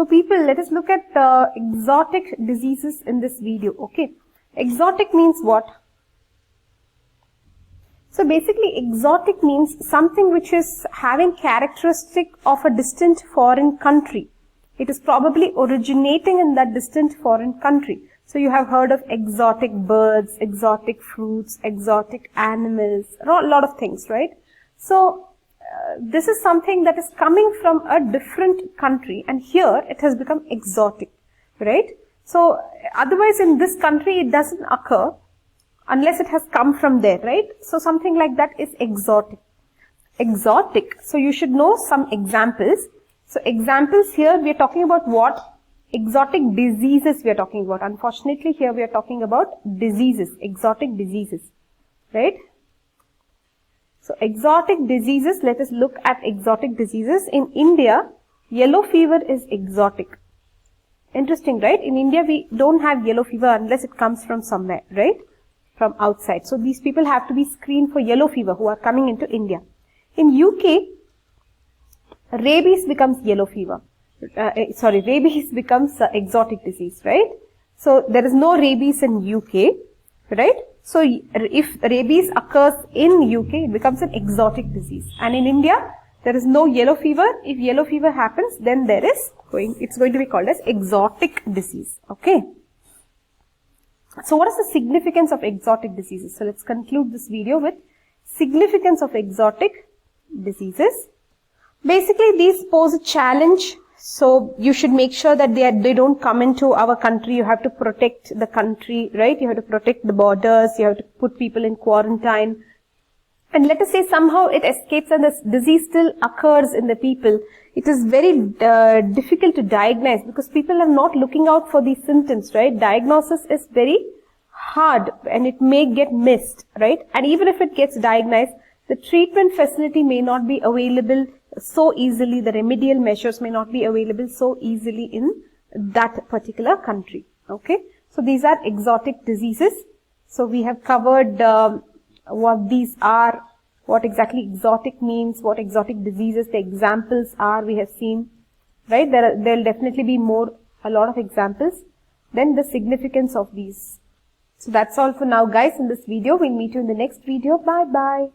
So people, let us look at exotic diseases in this video. Okay, exotic means what? So basically exotic means something which is having characteristic of a distant foreign country. It is probably originating in that distant foreign country. So you have heard of exotic birds, exotic fruits, exotic animals, a lot of things, right? So this is something that is coming from a different country, and here it has become exotic, right? So otherwise in this country it doesn't occur unless it has come from there, right? So something like that is exotic. Exotic. So you should know some examples. So examples here we are talking about what? Exotic diseases we are talking about. Unfortunately here we are talking about diseases, exotic diseases, right? So exotic diseases, let us look at exotic diseases. In India, yellow fever is exotic. Interesting, right? In India we don't have yellow fever unless it comes from somewhere, right? From outside. So these people have to be screened for yellow fever who are coming into India. In UK, rabies becomes yellow fever. Rabies becomes exotic disease, right? So there is no rabies in UK, right? So if rabies occurs in UK, it becomes an exotic disease. And in India, there is no yellow fever. If yellow fever happens, then it's going to be called as exotic disease. Okay. So what is the significance of exotic diseases? So let's conclude this video with significance of exotic diseases. Basically, these pose a challenge. So you should make sure that they don't come into our country. You have to protect the country, right? You have to protect the borders. You have to put people in quarantine. And let us say somehow it escapes and this disease still occurs in the people. It is very difficult to diagnose because people are not looking out for these symptoms, right? Diagnosis is very hard and it may get missed, right? And even if it gets diagnosed, the treatment facility may not be available so easily, the remedial measures may not be available so easily in that particular country. Okay, so these are exotic diseases. So we have covered what these are, what exactly exotic means, what exotic diseases the examples are, we have seen, right? There will definitely be a lot of examples. Then the significance of these. So that's all for now guys in this video. We'll meet you in the next video. Bye bye.